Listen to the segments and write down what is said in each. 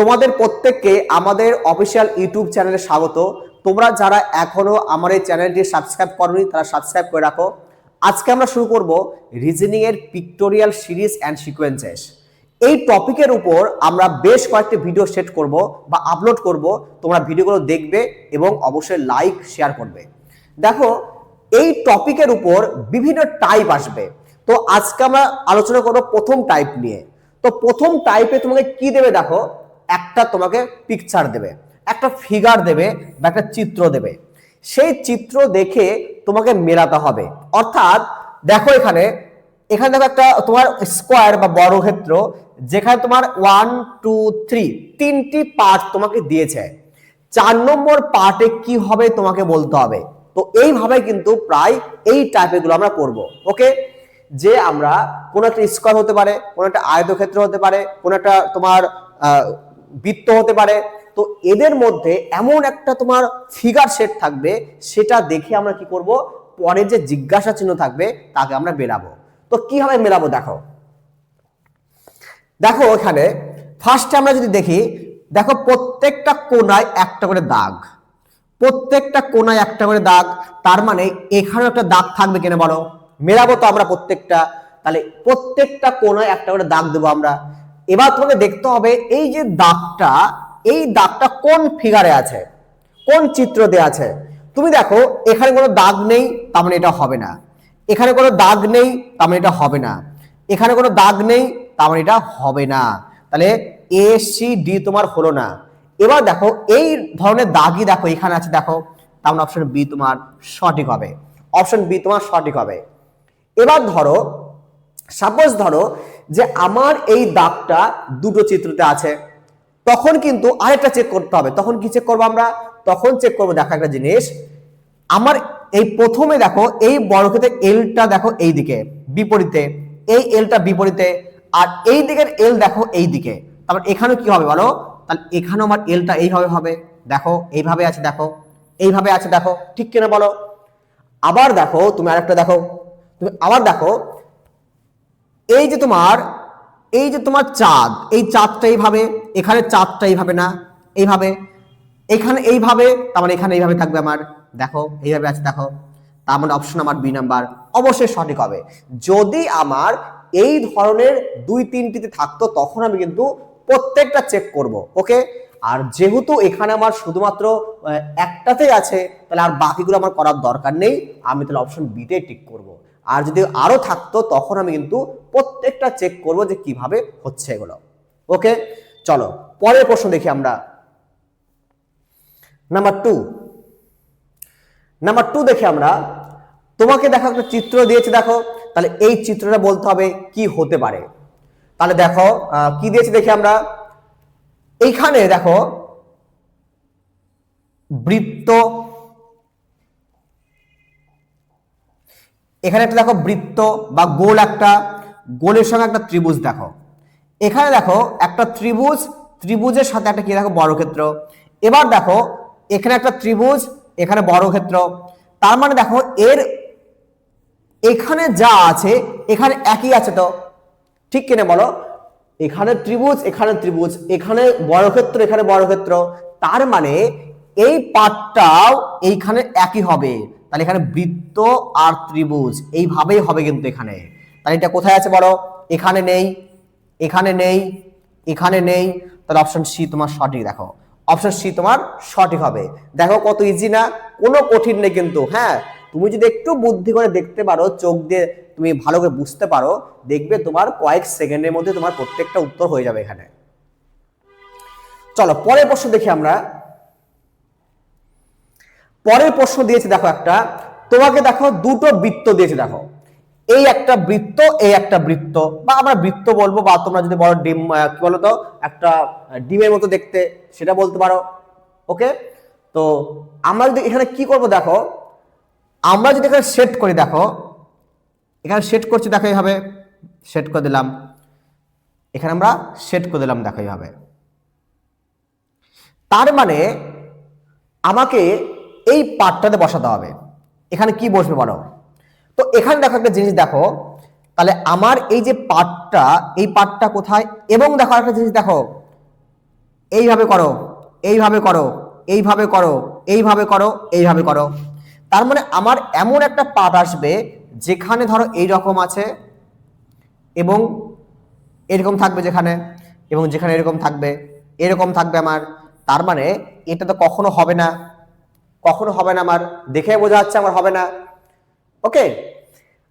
তোমাদের প্রত্যেককে আমাদের অফিসিয়াল ইউটিউব চ্যানেলে স্বাগত। তোমরা যারা এখনো আমার এই চ্যানেলটি সাবস্ক্রাইব করোনি তারা সাবস্ক্রাইব করে রাখো। আজকে আমরা শুরু করব রিজনিং এর পিক্টোরিয়াল সিরিজ অ্যান্ড সিকোয়েন্সেস। এই টপিকের উপর আমরা বেশ কয়েকটি ভিডিও সেট করব বা আপলোড করব। তোমরা ভিডিওগুলো দেখবে এবং অবশ্যই লাইক শেয়ার করবে। দেখো, এই টপিকের উপর বিভিন্ন টাইপ আসবে। তো আজকে আমরা আলোচনা করব প্রথম টাইপ নিয়ে। তো প্রথম টাইপে তোমাকে কি দেবে দেখো, একটা তোমাকে পিকচার দেবে, একটা ফিগার দেবে বা একটা চিত্র দেবে। সেই চিত্র দেখে তোমাকে মেলাতে হবে। অর্থাৎ দেখো এখানে দেখো একটা তোমার স্কোয়ার বা বর্গক্ষেত্র, যেখানে তোমার 1 2 3 তিনটি পার্ট তোমাকে দিয়েছে। 4 নম্বর পার্টে কি হবে তোমাকে বলতে হবে। তো এইভাবে কিন্তু প্রায় এই টাইপের গুলো আমরা করব। ওকে, যে আমরা কোন একটা স্কোয়ার হতে পারে, কোন একটা আয়তক্ষেত্র হতে পারে, কোন একটা তোমার বৃত্ত হতে পারে। তো এদের মধ্যে এমন একটা তোমার ফিগার সেট থাকবে, সেটা দেখে আমরা কি করব, পরে যে জিজ্ঞাসা চিহ্ন থাকবে তাকে আমরা মেলাবো। তো কিভাবে মেলাবো দেখো, দেখো এখানে ফার্স্টে আমরা যদি দেখি, দেখো প্রত্যেকটা কোণায় একটা করে দাগ, প্রত্যেকটা কোণায় একটা করে দাগ। তার মানে এখানে একটা দাগ থাকবে কিনা বলো, মেলাবো তো আমরা প্রত্যেকটা। তাহলে প্রত্যেকটা কোণায় একটা করে দাগ দেবো আমরা। এবার তোমাকে দেখতে হবে এই যে দাগটা, এই দাগটা কোন ফিগারে আছে, কোন চিত্র দেয়া আছে। তুমি দেখো এখানে কোনো দাগ নেই, তার মানে এটা হবে না। এখানে কোনো দাগ নেই, তার মানে এটা হবে না। এখানে কোনো দাগ নেই, তার মানে এটা হবে না। তাহলে এ সি ডি তোমার হলো না। এবার দেখো এই ধরনের দাগই দেখো এখানে আছে, দেখো তার মানে অপশন বি তোমার সঠিক হবে। অপশন বি তোমার সঠিক হবে। এবার ধরো, সাপোজ ধরো যে আমার এই দাগটা দুটো চিত্রতে আছে, তখন কিন্তু আরেকটা চেক করতে হবে। তখন কি চেক করবো আমরা, তখন চেক করবো দেখো একটা জিনিস। আমার এই প্রথমে দেখো এই বর্গক্ষেত্রের এলটা দেখো এই দিকে বিপরীতে, এই এলটা বিপরীতে, আর এই দিকের এল দেখো এই দিকে। তারপর এখানে কি হবে বলো, তাহলে এখানে আমার এলটা এইভাবে হবে। দেখো এইভাবে আছে, দেখো এইভাবে আছে, দেখো ঠিক কিনা বলো। আবার দেখো তুমি আরেকটা দেখো, তুমি আবার দেখো এই যে তোমার চাঁদ, এই চাঁদটা এইভাবে, এখানে চাঁদটা এইভাবে না, এইভাবে, এখানে এইভাবে, তার মানে এখানে এইভাবে থাকবে আমার। দেখো এইভাবে আছে, দেখো তার মানে অপশন আমার বি নাম্বার অবশ্যই সঠিক হবে। যদি আমার এই ধরনের 2-3টিতে থাকতো তখন আমি কিন্তু প্রত্যেকটা চেক করব। ওকে, আর যেহেতু এখানে আমার শুধুমাত্র একটাতেই আছে, তাহলে আর বাকিগুলো আমার করার দরকার নেই, আমি তাহলে অপশন বিতে টিক করব। আর যদি আরো থাকতো তখন আমি কিন্তু প্রত্যেকটা চেক করব যে কিভাবে হচ্ছে এগুলো। ওকে, চলো পরের প্রশ্ন দেখি আমরা। নাম্বার টু দেখি আমরা। তোমাকে দেখো একটা চিত্র দিয়েছে, দেখো তাহলে এই চিত্রটা বলতে হবে কি হতে পারে। তাহলে দেখো কি দিয়েছে দেখি আমরা। এইখানে দেখো বৃত্ত, এখানে একটা দেখো বৃত্ত বা গোল, একটা গোলের সঙ্গে একটা ত্রিভুজ। দেখো এখানে দেখো একটা ত্রিভুজ, ত্রিভুজের সাথে একটা কি দেখো বর্গক্ষেত্র। এবার দেখো এখানে একটা ত্রিভুজ, এখানে বর্গক্ষেত্র। তার মানে দেখো এর এখানে যা আছে এখানে একই আছে, তো ঠিক কিনা বলো। এখানে ত্রিভুজ, এখানে ত্রিভুজ, এখানে বর্গক্ষেত্র, এখানে বর্গক্ষেত্র। তার মানে এই পার্টটাও এইখানে একই হবে। তাহলে এখানে বৃত্ত আর ত্রিভুজ এইভাবেই হবে কিন্তু এখানে। তাহলে এটা কোথায় আছে বলো, এখানে নেই, এখানে নেই, এখানে নেই। তাহলে অপশন সি তোমার সঠিক। দেখো অপশন সি তোমার সঠিক হবে। দেখো কত ইজি না, কোনো কঠিন নেই কিন্তু। হ্যাঁ, তুমি যদি একটু বুদ্ধি করে দেখতে পারো, চোখ দিয়ে তুমি ভালো করে বুঝতে পারো, দেখবে তোমার কয়েক সেকেন্ডের মধ্যে তোমার প্রত্যেকটা উত্তর হয়ে যাবে এখানে। চলো পরের প্রশ্ন দেখি আমরা। পরের প্রশ্ন দিয়েছে দেখো একটা, তোমাকে দেখো দুটো বৃত্ত দিয়েছে। দেখো এই একটা বৃত্ত, এই একটা বৃত্ত, বা আমরা বৃত্ত বলবো, বা তোমরা যদি বড় ডিম কি বলতো একটা ডিমের মতো দেখতে, সেটা বলতে পারো। ওকে, তো আমরা যদি এখানে কি করব দেখো, আমরা যদি এখানে সেট করি, দেখো এখানে সেট করছি, দেখো এইভাবে সেট করে দিলাম, এখানে আমরা সেট করে দিলাম, দেখো এইভাবে। তার মানে আমাকে এই পার্টটাতে বসাতে হবে। এখানে কি বসবে বলো, তো এখানে দেখো একটা জিনিস দেখো, তাহলে আমার এই যে পার্টটা, এই পার্টটা কোথায়, এবং দেখো একটা জিনিস দেখো, এইভাবে করো, এইভাবে করো, এইভাবে করো, এইভাবে করো, এইভাবে করো। তার মানে আমার এমন একটা পার্ট আসবে যেখানে ধরো এই রকম আছে এবং এরকম থাকবে যেখানে, এবং যেখানে এরকম থাকবে, এরকম থাকবে আমার। তার মানে এটা তো কখনো হবে না, কখনো হবে না, আমার দেখে বোঝা যাচ্ছে আমার হবে না। ওকে,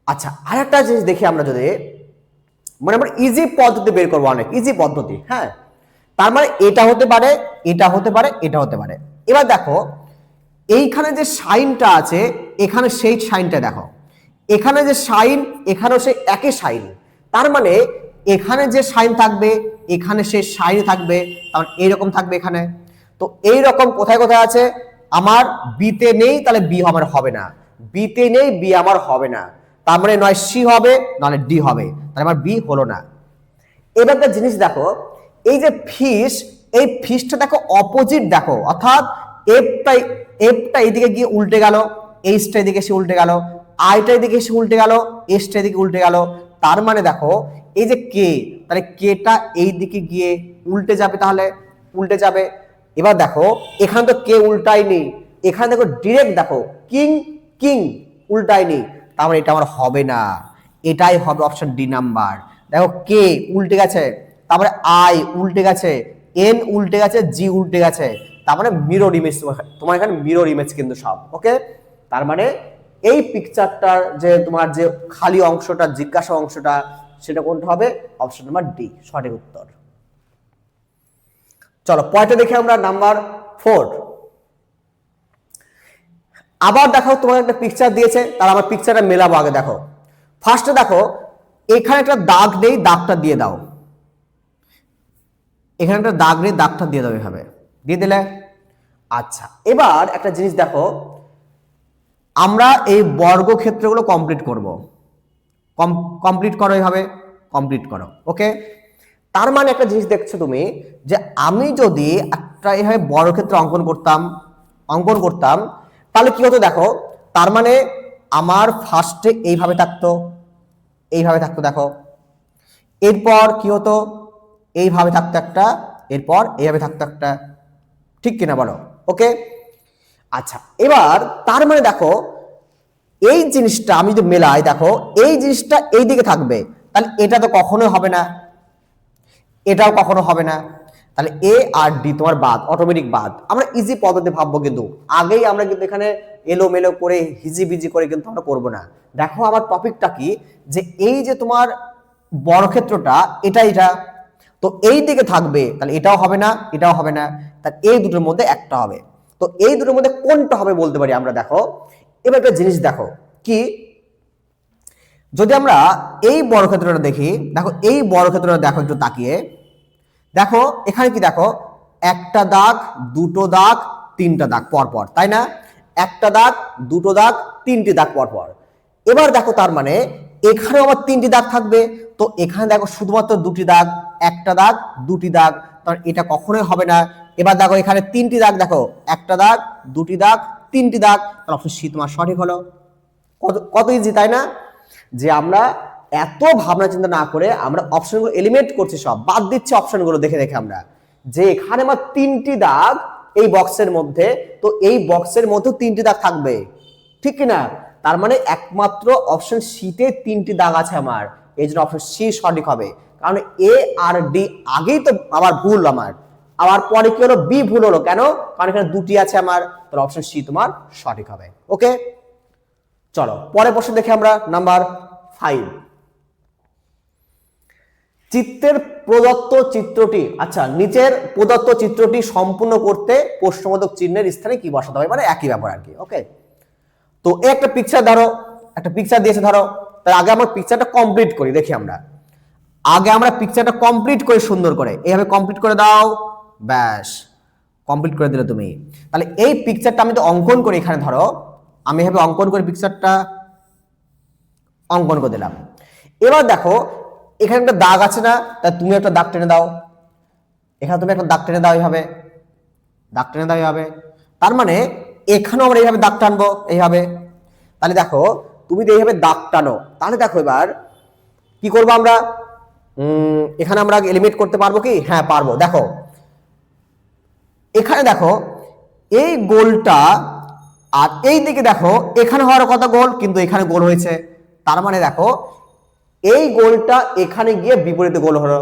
আচ্ছা আরেকটা জিনিস দেখি আমরা, যদি মানে আমরা ইজি পদ্ধতি বের করবো, অনেক ইজি পদ্ধতি। হ্যাঁ, তার মানে এটা হতে পারে, এটা হতে পারে, এটা হতে পারে। এবার দেখো এইখানে যে সাইনটা আছে, এখানে সেই সাইনটা দেখো, এখানে যে সাইন, এখানেও সেই একই সাইন। তার মানে এখানে যে সাইন থাকবে, এখানে সেই সাইন থাকবে, তার মানে এইরকম থাকবে এখানে। তো এইরকম কোথায় কোথায় আছে আমার, বিতে নেই, তাহলে বি আমার হবে না, বিতে নেই, বি আমার হবে না। তার মানে নয় সি হবে, নাহলে ডি হবে, তাহলে আমার বি হলো না। এবার একটা জিনিস দেখো, এই যে ফিশ, এই ফিশটা দেখো অপোজিট দেখো, অর্থাৎ এফটা এইদিকে গিয়ে উল্টে গেল, এইচটা এদিকে এসে উল্টে গেল, আইটা এদিকে এসে উল্টে গেল, এসটা এদিকে উল্টে গেল। তার মানে দেখো এই যে কে, তাহলে কেটা এই দিকে গিয়ে উল্টে যাবে, তাহলে উল্টে যাবে। এবার দেখো এখানে তো কে উল্টায়নি, এখানে দেখো ডিরেক্ট দেখো কিং কিং উল্টায়নি, তার মানে এটা আমার হবে না, এটাই হবে অপশন ডি নাম্বার। দেখো কে উল্টে গেছে, তারপরে আই উল্টে গেছে, এন উল্টে গেছে, জি উল্টে গেছে, তার মানে মিরর ইমেজ, তোমার এখানে মিরর ইমেজ কিন্তু সব। ওকে, তার মানে এই পিকচারটার যে তোমার যে খালি অংশটা, জিজ্ঞাসা অংশটা, সেটা কোনটা হবে, অপশন নাম্বার ডি সঠিক উত্তর। চলো পয়েন্টে দেখে আমরা নাম্বার 4। আবার দেখো তোমার একটা পিকচার দিয়েছে, তার আমার পিকচারটা মেলাবো। আগে দেখো ফার্স্টে দেখো এখানে একটা দাগ নেই, দাগটা দিয়ে দাও, এখানে একটা দাগ নেই, দাগটা দিয়ে দাও, এভাবে দিয়ে দিলে। আচ্ছা এবার একটা জিনিস দেখো, আমরা এই বর্গক্ষেত্রগুলো কমপ্লিট করব, কমপ্লিট করো, এইভাবে কমপ্লিট করো। ওকে, তার মানে একটা জিনিস দেখছো তুমি, যে আমি যদি একটা এইভাবে বর্গক্ষেত্র অঙ্কন করতাম তাহলে কি হতো দেখো, তার মানে আমার ফার্স্টে এইভাবে থাকতো, এইভাবে থাকতো দেখো, এরপর কি হতো, এইভাবে থাকতো একটা, এরপর এইভাবে থাকতো একটা, ঠিক কিনা বলো? ওকে, আচ্ছা এবার তার মানে দেখো এই জিনিসটা আমি যদি মেলাই, দেখো এই জিনিসটা এই দিকে থাকবে, তাহলে এটা তো কখনোই হবে না, এটাও কখনো হবে না। তাহলে এ আর ডি তোমার বাদ, অটোমেটিক বাদ। আমরা ইজি পদ্ধতি ভাববো, কিন্তু আগেই আমরা কিন্তু এখানে এলোমেলো করে হিজিবিজি করে কিন্তু আমরা করবো না। দেখো আমার টপিকটা কি, যে এই যে তোমার বর্গক্ষেত্রটা, এটা তো এই দিকে থাকবে, তাহলে এটাও হবে না, এটাও হবে না, তাহলে এই দুটোর মধ্যে একটা হবে। তো এই দুটোর মধ্যে কোনটা হবে বলতে পারি আমরা। দেখো এবার একটা জিনিস দেখো কি, যদি আমরা এই বর্গক্ষেত্রটা দেখি, দেখো এই বর্গক্ষেত্রটা দেখো একটু তাকিয়ে দেখো, এখানে কি দেখো, একটা দাগ, দুটো দাগ, তিনটা দাগ পরপর, তাই না? একটা দাগ, দুটো দাগ, তিনটি দাগ পরপর। এবার দেখো তার মানে এখানেও আবার তিনটি দাগ থাকবে, তো এখানে দেখো শুধুমাত্র দুটি দাগ, একটা দাগ, দুটি দাগ, কারণ এটা কখনোই হবে না। এবার দেখো এখানে তিনটি দাগ, দেখো একটা দাগ, দুটি দাগ, তিনটি দাগ, তাহলে অপশন সি তোমার সঠিক হলো। কত ইজি, তাই না? যে আমরা এত ভাবনা চিন্তা না করে আমরা অপশনগুলো এলিমিনেট করছি, সব বাদ দিচ্ছি অপশনগুলো দেখে দেখে আমরা, যে এখানে আমার তিনটি দাগ এই বক্সের মধ্যে, তো এই বক্সের মধ্যে তিনটি দাগ থাকবে, ঠিক কিনা? তার মানে একমাত্র অপশন সিতে তিনটি দাগ আছে আমার, এই জন্য অপশন সি সঠিক হবে। কারণ এ আর ডি আগেই তো আবার ভুল আমার, আবার পরে কি হলো, বি ভুল হলো কেন? কারণ এখানে দুটি আছে আমার, তাহলে অপশন সি তোমার সঠিক হবে। ওকে, চলো পরের প্রশ্ন দেখে আমরা নাম্বার 5। চিত্রের প্রদত্ত চিত্রটি, আচ্ছা নিচের প্রদত্ত চিত্রটি সম্পূর্ণ করতে প্রশ্নবোধক চিহ্নের স্থানে কি বসাতে হবে, মানে একই ব্যাপার আর কি। ওকে, তো একটা পিকচার ধরো, একটা পিকচার দিয়েছে ধরো, তার আগে আমরা পিকচারটা কমপ্লিট করি, দেখি আমরা আগে আমরা পিকচারটা কমপ্লিট করে সুন্দর করে এইভাবে কমপ্লিট করে দাও, ব্যাস কমপ্লিট করে দিলে তুমি। তাহলে এই পিকচারটা আমি তো অঙ্কন করি, এখানে ধরো আমি এভাবে অঙ্কন করে পিকচারটা অঙ্কন করে দিলাম। এবার দেখো এখানে একটা দাগ আছে না, তা তুমি একটা দাগ টেনে দাও, এখানে তুমি একটা দাগ টেনে দাও, এইভাবে দাগ টেনে দাও এইভাবে। তার মানে এখানেও আমরা এইভাবে দাগ টানবো এইভাবে। তাহলে দেখো তুমি যদি এইভাবে দাগ টানো, তাহলে দেখো এবার কি করবো আমরা, এখানে আমরা এলিমিনেট করতে পারবো কি? হ্যাঁ পারবো। দেখো এখানে দেখো এই গোলটা আর এই দিকে দেখো এখানে হওয়ার কথা গোল, কিন্তু এখানে গোল হয়েছে। তার মানে দেখো এই গোলটা এখানে গিয়ে বিপরীতে গোল হলো।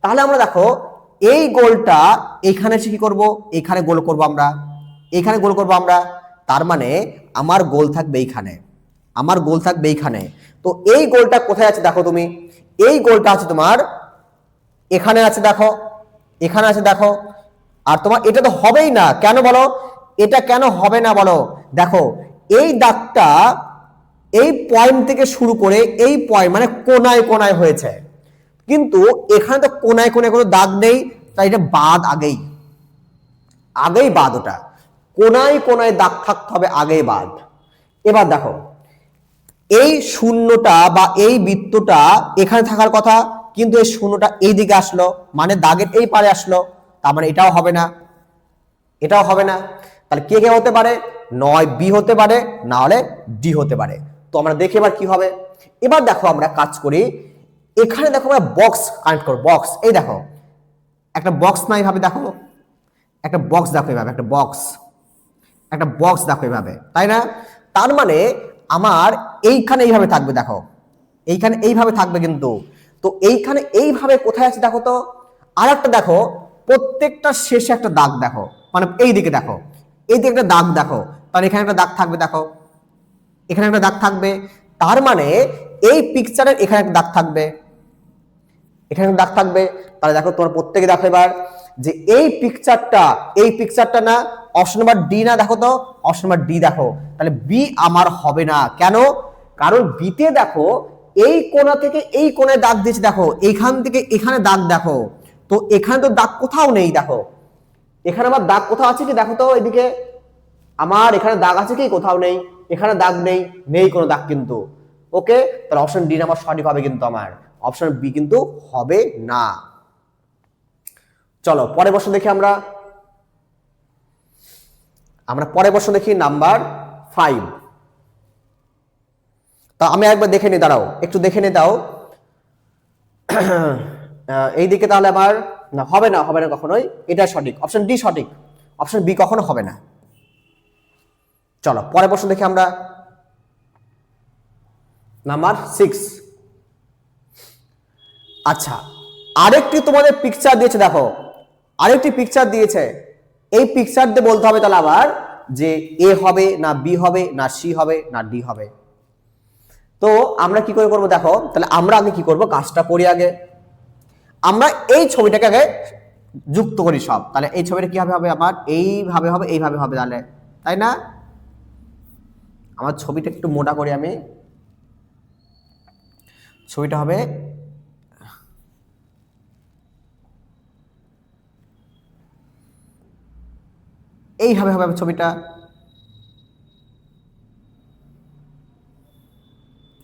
তাহলে আমরা দেখো এই গোলটা এখানে এসে কি করবো, এখানে গোল করবো আমরা, এখানে গোল করবো আমরা। তার মানে আমার গোল থাকবে এইখানে, আমার গোল থাকবে এইখানে। তো এই গোলটা কোথায় আছে দেখো তুমি, এই গোলটা আছে তোমার এখানে আছে দেখো, এখানে আছে দেখো। আর তোমার এটা তো হবেই না, কেন বলো, এটা কেন হবে না বলো? দেখো এই দাগটা এই পয়েন্ট থেকে শুরু করে এই পয়েন্ট মানে কোনায় কোনায় হয়েছে, কিন্তু এখানে তো কোনায় কোনায় কোনো দাগ নেই, তাই এটা বাদ, আগেই আগেই বাদ, ওটা কোনায় কোনায় দাগ থাকতে হবে, আগেই বাদ। এবার দেখো এই শূন্যটা বা এই বৃত্তটা এখানে থাকার কথা, কিন্তু এই শূন্যটা এই দিকে আসলো, মানে দাগের এই পারে আসলো। তার মানে এটাও হবে না, এটাও হবে না। তাহলে কে কে হতে পারে, নয় বি হতে পারে, না হলে ডি হতে পারে। তো আমরা দেখি এবার কি হবে। এবার দেখো আমরা কাজ করি, এখানে দেখো আমরা বক্স কানেক্ট করব, বক্স। এই দেখো একটা বক্স না, এইভাবে দেখো একটা বক্স দেখো, এইভাবে একটা বক্স, একটা বক্স দেখো এইভাবে, তাই না? তার মানে আমার এইখানে এইভাবে থাকবে, দেখো এইখানে এইভাবে থাকবে কিন্তু। তো এইখানে এইভাবে কোথায় আছে দেখো তো, আর একটা দেখো প্রত্যেকটা শেষে একটা দাগ দেখো, মানে এই দিকে দেখো, এই দিকে একটা দাগ দেখো, তাহলে এখানে একটা দাগ থাকবে, দেখো এখানে একটা দাগ থাকবে। তার মানে এই পিকচারের এখানে একটা দাগ থাকবে, এখানে দাগ থাকবে। তাহলে দেখো তোমার প্রত্যেকে দেখো এবার যে এই পিকচারটা না, অপশন নাম্বার ডি না, দেখো তো অপশন নাম্বার ডি দেখো। তাহলে বি আমার হবে না, কেন? কারণ বিতে দেখো এই কোণা থেকে এই কোণায় দাগ দিয়েছে, দেখো এইখান থেকে এখানে দাগ দেখো, তো এখানে তো দাগ কোথাও নেই, দেখো এখানে আমার দাগ কোথাও আছে কি দেখো তো, এদিকে আমার এখানে দাগ আছে কি, কোথাও নেই, এখানে দাগ নেই, নেই কোনো দাগ কিন্তু। ওকে, তাহলে অপশন ডি নাম্বার সঠিক হবে, কিন্তু আমার অপশন বি কিন্তু হবে না। চলো পরের প্রশ্ন দেখি আমরা পরের প্রশ্ন দেখি নাম্বার 5। তা আমি একবার দেখে নি, দাঁড়াও একটু দেখে নি দাও। এইদিকে তাহলে আমার না, হবে না, হবে না কখনোই, এটা সঠিক, অপশন ডি সঠিক, অপশন বি কখনো হবে না। চলো পরের প্রশ্ন দেখি আমরা নাম্বার 6। আচ্ছা, আরেকটি তোমাদের পিকচার দিয়েছে, দেখো আরেকটি পিকচার দিয়েছে। এই পিকচার দিয়ে বলতে হবে তাহলে আবার যে এ হবে না বি হবে না সি হবে না ডি হবে। তো আমরা কি করে করবো দেখো, তাহলে আমরা আগে কি করব, কাজটা করি আগে। আমরা এই ছবিটাকে আগে যুক্ত করি সব। তাহলে এই ছবিটা কিভাবে হবে, আমার এইভাবে হবে, এইভাবে হবে, তাহলে তাই না? আমার ছবিটা একটু মোটা করি আমি, ছবিটা হবে এইভাবে হবে ছবিটা,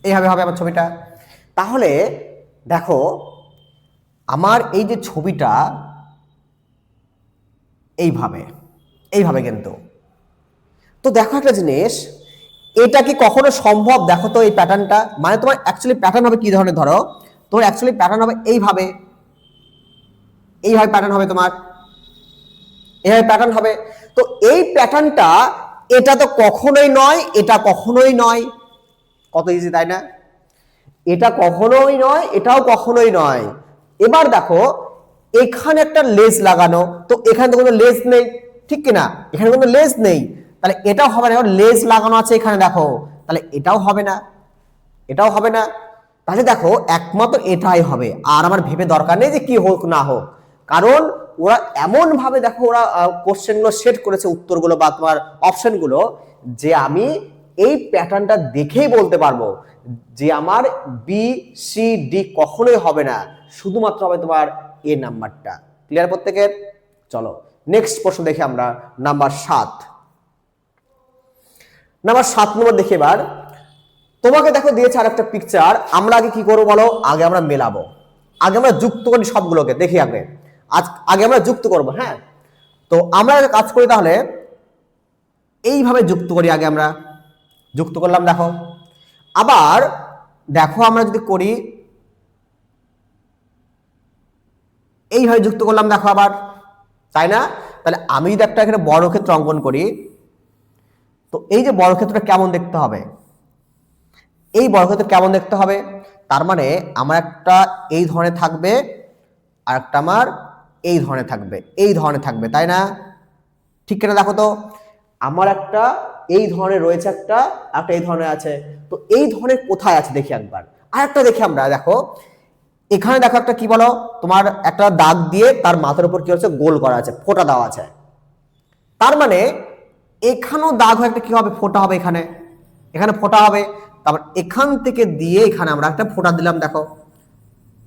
এইভাবে হবে আমার ছবিটা। তাহলে দেখো আমার এই যে ছবিটা এইভাবে, এইভাবে কিন্তু। তো দেখো একটা জিনিস, এটা কি কখনো সম্ভব? দেখো তো এই প্যাটার্নটা, মানে তোমার অ্যাকচুয়ালি প্যাটার্ন হবে কি ধরনের, ধরো তোমার অ্যাকচুয়ালি প্যাটার্ন হবে এইভাবে, এইভাবে প্যাটার্ন হবে তোমার, এইভাবে প্যাটার্ন হবে। তো এই প্যাটার্নটা এটা তো কখনোই নয়, এটা কখনোই নয়, কত ইজি তাই না? এটা কখনোই নয়, এটাও কখনোই নয়। এবার দেখো এখানে একটা লেজ লাগানো, তো এখানে তো কোনো লেজ নেই, ঠিক কিনা? এখানে কোনো লেজ নেই, তাহলে এটাও হবে না। লেজ লাগানো আছে এখানে দেখো, তাহলে এটাও হবে না, এটাও হবে না। তাহলে দেখো একমাত্র এটাই হবে, আর আমার ভেবে দরকার নেই যে কি হোক না হোক, কারণ ওরা এমন ভাবে দেখো ওরা কোশ্চেনগুলো সেট করেছে, উত্তরগুলো বা তোমার অপশনগুলো, যে আমি এই প্যাটার্নটা দেখেই বলতে পারবো যে আমার বি সি ডি কখনোই হবে না, শুধুমাত্র হবে তোমার এ নাম্বারটা। ক্লিয়ার প্রত্যেকের? চলো নেক্সট প্রশ্ন দেখি আমরা নাম্বার 7। নাম্বার 7 নম্বর দেখি এবার। তোমাকে দেখো দিয়েছে আর একটা পিকচার, আমরা আগে কি করবো বলো, আগে আমরা মেলাবো, আগে আমরা যুক্ত করি সবগুলোকে, দেখি আগে আগে আমরা যুক্ত করব। হ্যাঁ, তো আমরা কাজ করি, তাহলে এইভাবে যুক্ত করি, আগে আমরা যুক্ত করলাম। দেখো আবার দেখো আমরা যদি করি এইভাবে যুক্ত করলাম, দেখো আবার, তাই না? তাহলে আমি যদি একটা এখানে বর্গক্ষেত্র অঙ্কন করি, তো এই যে বর্গক্ষেত্রটা কেমন দেখতে হবে, এই বর্গক্ষেত্র কেমন দেখতে হবে, তার মানে আমার একটা এই ধরনের থাকবে আর একটা আমার এই ধরনের থাকবে, এই ধরনের থাকবে, তাই না? ঠিক কিনা দেখো তো, আমার একটা এই ধরনের রয়েছে, একটা একটা এই ধরনের আছে, তো এই ধরনের কোথায় আছে দেখি একবার। আর একটা দেখি আমরা, দেখো এখানে দেখো একটা কি বলো, তোমার একটা দাগ দিয়ে তার মাথার উপর কি হচ্ছে, গোল করা আছে, ফোঁটা দেওয়া আছে, তার মানে এখানেও দাগ হয়ে একটা কি হবে, ফোঁটা হবে, এখানে এখানে ফোঁটা হবে। তারপর এখান থেকে দিয়ে এখানে আমরা একটা ফোঁটা দিলাম, দেখো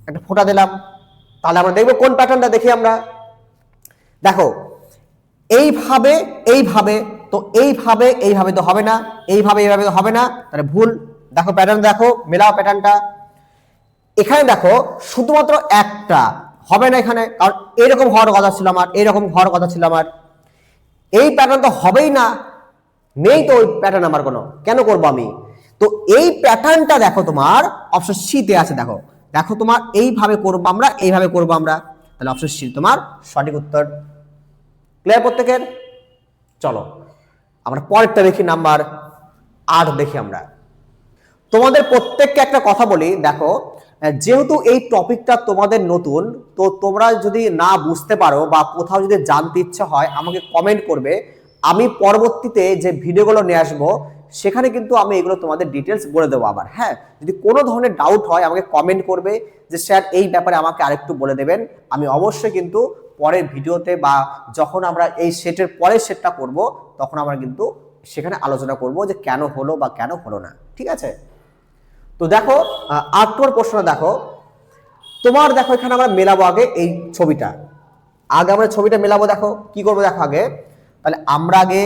একটা ফোঁটা দিলাম। তাহলে আমরা দেখবো কোন প্যাটার্নটা, দেখি আমরা। দেখো এইভাবে এইভাবে, তো এইভাবে এইভাবে তো হবে না, এইভাবে এইভাবে তো হবে না, তাহলে ভুল। দেখো প্যাটার্ন, দেখো মেলাও প্যাটার্নটা। এখানে দেখো শুধুমাত্র একটা হবে না এখানে, কারণ এরকম হওয়ার কথা ছিল আমার, এইরকম হওয়ার কথা ছিল আমার, এই প্যাটার্ন তো হবেই না, নেই তো ওই প্যাটার্ন আমার কোনো, কেন করব আমি? তো এই প্যাটার্নটা দেখো তোমার অপশন সি তে আছে, দেখো দেখো তোমার এইভাবে করবো আমরা, এইভাবে করবো আমরা, তাহলে অপশন সি তোমার সঠিক উত্তর। ক্লিয়ার প্রত্যেকের? চলো আমরা পরেরটা দেখি, নাম্বার 8 দেখি আমরা। তোমাদের প্রত্যেককে একটা কথা বলি, দেখো যেহেতু এই টপিকটা তোমাদের নতুন, তো তোমরা যদি না বুঝতে পারো বা কোথাও যদি জানতে ইচ্ছা হয় আমাকে কমেন্ট করবে, আমি পরবর্তীতে যে ভিডিওগুলো নিয়ে আসবো সেখানে কিন্তু আমি এগুলো তোমাদের ডিটেলস বলে দেবো আবার। হ্যাঁ, যদি কোনো ধরনের ডাউট হয় আমাকে কমেন্ট করবে যে স্যার এই ব্যাপারে আমাকে আরেকটু বলে দেবেন, আমি অবশ্যই কিন্তু পরের ভিডিওতে বা যখন আমরা এই সেটের পরের সেটটা করব তখন আমরা কিন্তু সেখানে আলোচনা করব যে কেন হলো বা কেন হলো না, ঠিক আছে? তো দেখো 8 নম্বর প্রশ্নটা দেখো, তোমার দেখো এখানে আমরা মেলাবো আগে এই ছবিটা, আগে আমরা ছবিটা মেলাবো। দেখো কি করবো, দেখো আগে তাহলে আমরা আগে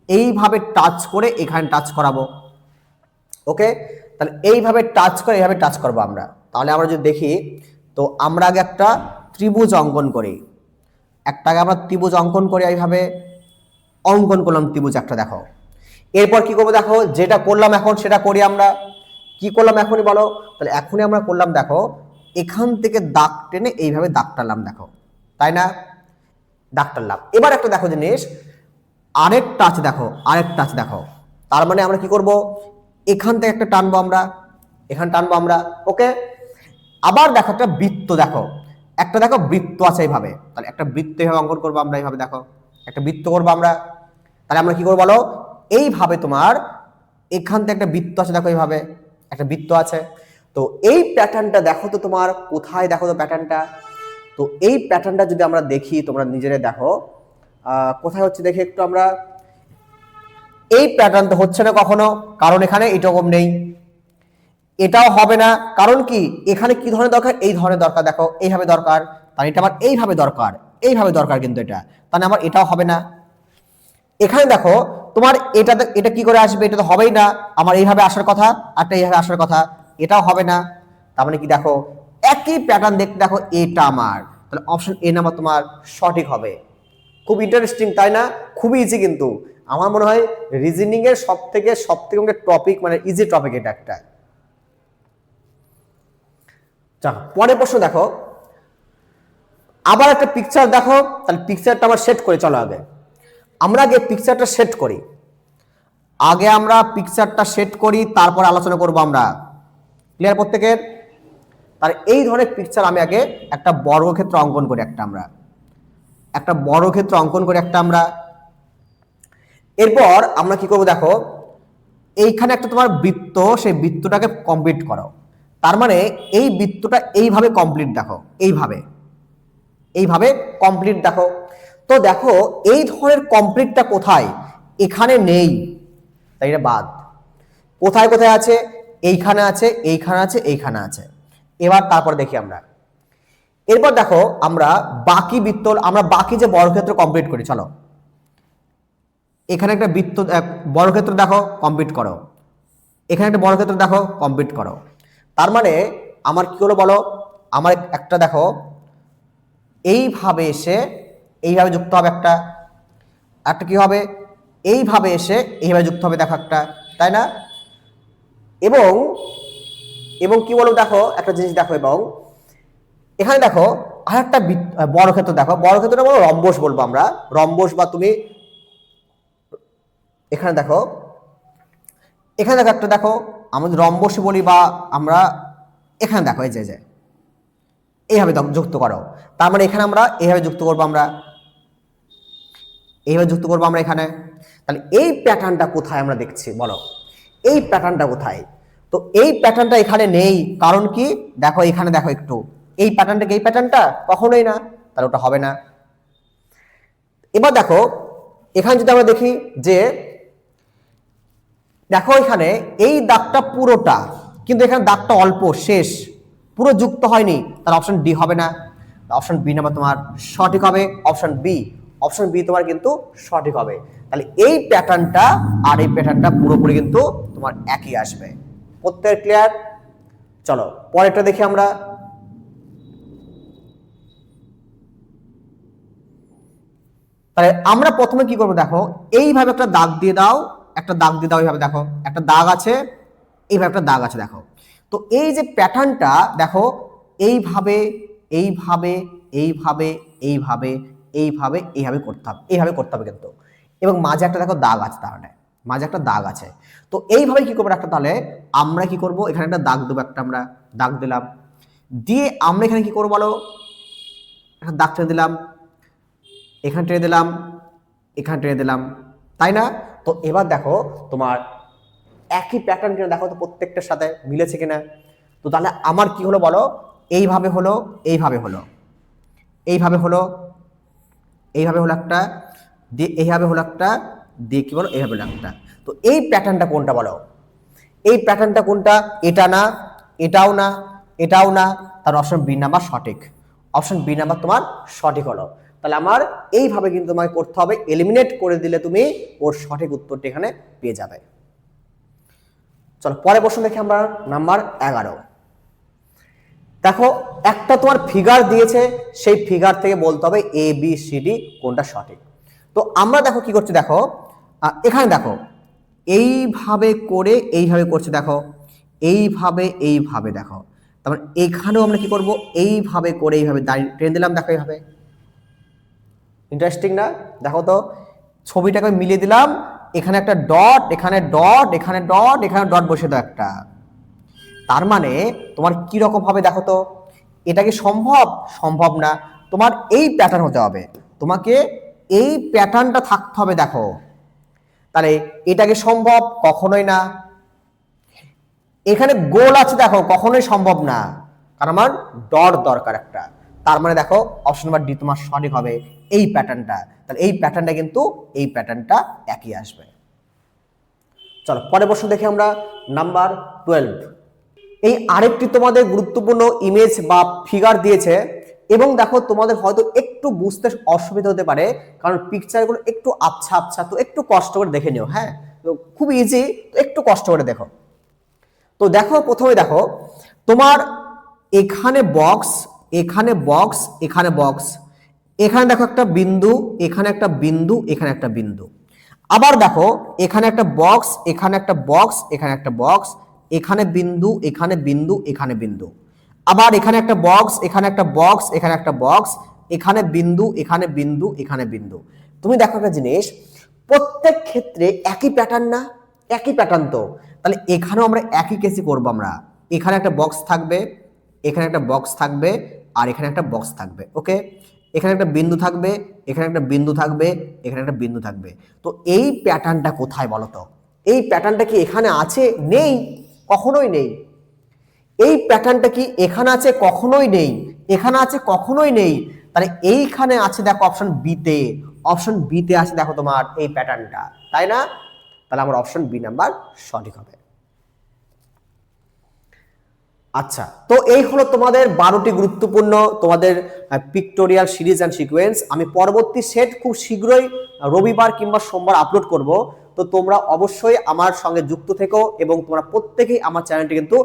এইভাবে টাচ করে এখানে টাচ করাবো, ওকে? তাহলে এইভাবে টাচ করে এইভাবে টাচ করবো আমরা। তাহলে আমরা যদি দেখি, তো আমরা আগে একটা ত্রিভুজ অঙ্কন করি, একটা আগে আমরা ত্রিভুজ অঙ্কন করি, এইভাবে অঙ্কন করলাম ত্রিভুজ একটা, দেখো এরপর কি করবো, দেখো যেটা করলাম এখন সেটা করি আমরা। কি করলাম এখনই বলো, তাহলে এখনই আমরা করলাম, দেখো এখান থেকে দাগ টেনে এইভাবে দাগ টানলাম, দেখো তাই না, দাগ টানলাম। এবার একটা দেখো জিনিস, আরেক টাচ দেখো, আরেক টাচ দেখো, তার মানে আমরা কি করব, এখান থেকে একটা টানবো আমরা, এখানে টানবো আমরা, ওকে? আবার দেখো একটা বৃত্ত, দেখো একটা দেখো বৃত্ত আছে এইভাবে, তাহলে একটা বৃত্ত এইভাবে অঙ্কন করবো আমরা, এইভাবে দেখো একটা বৃত্ত করবো আমরা। তাহলে আমরা কি করবো বলো, এইভাবে তোমার এখান থেকে একটা বৃত্ত আছে, দেখো এইভাবে একটা বৃত্ত আছে। তো এই প্যাটার্নটা দেখো তো তোমার কোথায়, দেখো তো প্যাটার্নটা। তো এই প্যাটার্নটা যদি আমরা দেখি, তোমরা নিজেরা দেখো কোথায় হচ্ছে, দেখি একটু আমরা। এই প্যাটার্ন তো হচ্ছে না কখনো, কারণ এখানে এরকম নেই, এটাও হবে না, কারণ কি এখানে কি ধরনের দরকার, এই ধরনের দরকার, দেখো এইভাবে দরকার, তাহলে এটা আমার এইভাবে দরকার, এইভাবে দরকার, কিন্তু এটা তাহলে আমার এটাও হবে না। এখানে দেখো তোমার এটা এটা কি করে আসবে, এটা তো হবেই না, আমার এইভাবে আসার কথা, আরটা এইভাবে আসার কথা, এটাও হবে না। তার মানে কি দেখো একই প্যাটার্ন দেখতে, দেখো এটা আমার, তাহলে অপশন এ নাম্বার তোমার সঠিক হবে। খুব ইন্টারেস্টিং তাই না, খুবই ইজি, কিন্তু আমার মনে হয় রিজনিং এর সবথেকে টপিক, মানে ইজি টপিক এটা একটা। পরের প্রশ্ন দেখো, আবার একটা পিকচার দেখো, তাহলে পিকচারটা আমার সেট করে চলো আগে আমরা আগে পিকচারটা সেট করি, আগে আমরা পিকচারটা সেট করি তারপর আলোচনা করব আমরা। ক্লিয়ার প্রত্যেকের? তাহলে এই ধরনের পিকচার আমি আগে একটা বর্গক্ষেত্র অঙ্কন করি, একটা বর্গক্ষেত্র অঙ্কন করি একটা আমরা। এরপর আমরা কি করব, দেখো এইখানে একটা তোমার বৃত্ত, সেই বৃত্তটাকে কমপ্লিট করো, তার মানে এই বৃত্তটা এইভাবে কমপ্লিট, দেখো এইভাবে এইভাবে কমপ্লিট, দেখো তো দেখো এই ধরনের কমপ্লিটটা কোথায়, এখানে নেই, তাই এটা বাদ। কোথায় কোথায় আছে, এইখানে আছে, এইখানে আছে, এইখানে আছে। এবার তারপর দেখি আমরা, এরপর দেখো আমরা বাকি বৃত্ত, আমরা বাকি যে বর্গক্ষেত্র কমপ্লিট করি, চলো এখানে একটা বৃত্ত বর্গক্ষেত্র দেখো কমপ্লিট করো, এখানে একটা বর্গক্ষেত্র দেখো কমপ্লিট করো। তার মানে আমার কি হলো বলো, আমার একটা দেখো এইভাবে এসে এইভাবে যুক্ত হবে, একটা একটা কি হবে, এইভাবে এসে এইভাবে যুক্ত হবে, দেখো একটা, তাই না? এবং এবং কি বলবো, দেখো একটা জিনিস দেখো, এবং এখানে দেখো আর একটা বর্গক্ষেত্র দেখো, বর্গক্ষেত্রটা বলো রম্বস বলবো আমরা, রম্বস, বা তুমি এখানে দেখো, এখানে দেখো একটা, দেখো আমাদের রম্বস বলি, বা আমরা এখানে দেখো এই যে এইভাবে যুক্ত করো, তার মানে এখানে আমরা এইভাবে যুক্ত করবো, আমরা এইভাবে যুক্ত করবো আমরা এখানে। তাহলে এই প্যাটার্নটা কোথায় আমরা দেখছি বলো, এই প্যাটার্নটা কোথায়? তো এই প্যাটার্নটা এখানে নেই, কারণ কি দেখো এখানে দেখো একটু, এই প্যাটার্নটা, এই প্যাটার্নটা কখনোই না, তাহলে ওটা হবে না। এবার দেখো এখানে যদি আমরা দেখি যে দেখো এখানে এই দাগটা পুরোটা, কিন্তু এখানে দাগটা অল্প শেষ, পুরো যুক্ত হয়নি, তাহলে অপশন ডি হবে না, অপশন বি নাম্বার তোমার সঠিক হবে, অপশন বি, অপশন বি তোমার কিন্তু সঠিক হবে। তাহলে এই প্যাটার্নটা আর এই প্যাটার্নটা পুরোপুরি কিন্তু তোমার একই আসবে। প্রত্যেক ক্লিয়ার? চলো পরেরটা দেখি আমরা। তাহলে আমরা প্রথমে কি করবো দেখো, এইভাবে একটা দাগ দিয়ে দাও, একটা দাগ দিয়ে দাও, এইভাবে দেখো একটা দাগ আছে, এইভাবে একটা দাগ আছে দেখো। তো এই যে প্যাটার্নটা দেখো, এইভাবে এইভাবে এইভাবে এইভাবে এইভাবে এইভাবে করতে হবে, এইভাবে করতে হবে কিন্তু, এবং মাঝে একটা দেখো দাগ আছে, তাহলে মাঝে একটা দাগ আছে। তো এইভাবে কি করবো একটা, তাহলে আমরা কি করব, এখানে একটা দাগ দেবো, একটা আমরা দাগ দিলাম, দিয়ে আমরা এখানে কি করবো বলো, একটা দাগ টেনে দিলাম, এখানে টেনে দিলাম, এখানে টেনে দিলাম, তাই না? তো এবার দেখো তোমার একই প্যাটার্ন কিনা দেখো তো প্রত্যেকটার সাথে মিলেছে কিনা। তো তাহলে আমার কি হলো বলো, এইভাবে হলো, এইভাবে হলো, এইভাবে হলো, এইভাবে হলো একটা, দিয়ে এইভাবে হলো একটা, দিয়ে কি বলো এইভাবে হলো একটা। তো এই প্যাটার্নটা কোনটা বলো, এই প্যাটার্নটা কোনটা? এটা না, এটাও না, এটাও না, তার অপশন বি নাম্বার সঠিক, অপশন বি নাম্বার তোমার সঠিক হলো। তাহলে আমার এইভাবে কিন্তু তোমাকে করতে হবে, এলিমিনেট করে দিলে তুমি ওর সঠিক উত্তরটি এখানে পেয়ে যাবে। চলো পরে প্রশ্ন দেখি আমরা, নাম্বার 11। দেখো একটা তোমার ফিগার দিয়েছে, সেই ফিগার থেকে বলতে হবে এ বি সি ডি কোনটা সঠিক। তো আমরা দেখো কি করছি, দেখো এখানে দেখো এইভাবে করে এইভাবে করছে, দেখো এইভাবে এইভাবে, দেখো তারপর এখানেও আমরা কি করব, এইভাবে করে এইভাবে দাঁড়িয়ে টেনে দিলাম, দেখো এইভাবে। ইন্টারেস্টিং না? দেখো তো ছবিটাকে মিলিয়ে দিলাম, এখানে একটা ডট, এখানে ডট, এখানে ডট, এখানে ডট বসে দাও একটা। তার মানে তোমার কি রকম হবে দেখো তো, এটা কি সম্ভব? সম্ভব না, তোমার এই প্যাটার্ন হতে হবে, তোমাকে এই প্যাটার্নটা থাকতে হবে দেখো। তাহলে এটা কি সম্ভব? কখনোই না। এখানে গোল আছে দেখো, কখনোই সম্ভব না, কারণ আমার ডট দরকার একটা। তার মানে দেখো অপশন নাম্বার ডি তোমার সঠিক হবে, এই প্যাটার্নটা। তাহলে এই প্যাটার্নটা কিন্তু এই প্যাটার্নটা একই আসবে। চলো পরের প্রশ্ন দেখি আমরা, নাম্বার 12। এই আরেকটি তোমাদের গুরুত্বপূর্ণ ইমেজ বা ফিগার দিয়েছে, এবং দেখো তোমাদের হয়তো একটু বুঝতে অসুবিধা হতে পারে, কারণ পিকচারগুলো একটু আবছা আবছা, তো একটু কষ্ট করে দেখে নিও। হ্যাঁ, তো খুব ইজি, তো একটু কষ্ট করে দেখো। তো দেখো প্রথমে দেখো তোমার এখানে বক্স, এখানে বক্স, এখানে বক্স, এখানে দেখো একটা বিন্দু, এখানে একটা বিন্দু, এখানে একটা বিন্দু। আবার দেখো এখানে একটা বক্স, এখানে একটা বক্স, এখানে একটা বক্স, এখানে বিন্দু, এখানে বিন্দু, এখানে বিন্দু। আবার এখানে একটা বক্স, এখানে একটা বক্স, এখানে একটা বক্স, এখানে বিন্দু, এখানে বিন্দু, এখানে বিন্দু। তুমি দেখো একটা জিনিস, প্রত্যেক ক্ষেত্রে একই প্যাটার্ন না, একই প্যাটার্ন। তো তাহলে এখানেও আমরা একই কেসই করবো আমরা, এখানে একটা বক্স থাকবে, এখানে একটা বক্স থাকবে, আর এখানে একটা বক্স থাকবে। ওকে, এখানে একটা বিন্দু থাকবে, এখানে একটা বিন্দু থাকবে, এখানে একটা বিন্দু থাকবে। তো এই প্যাটার্নটা কোথায় বলো তো? এই প্যাটার্নটা কি এখানে আছে? নেই, কখনোই নেই। এই প্যাটার্নটা কি এখানে আছে? কখনোই নেই। এখানে আছে? কখনোই নেই। তাহলে এইখানে আছে দেখো অপশন বিতে, অপশন বিতে আছে দেখো তোমার এই প্যাটার্নটা, তাই না? তাহলে আমার অপশন বি নাম্বার সঠিক হবে। আচ্ছা, তো এই হলো তোমাদের 12টি গুরুত্বপূর্ণ তোমাদের পিক্টোরিয়াল সিরিজ অ্যান্ড সিকোয়েন্স। আমি পরবর্তী সেট খুব শীঘ্রই রবিবার কিংবা সোমবার আপলোড করব। তো তোমরা অবশ্যই আমার সঙ্গে যুক্ত থেকো, এবং তোমরা প্রত্যেকেই আমার চ্যানেলটি কিন্তু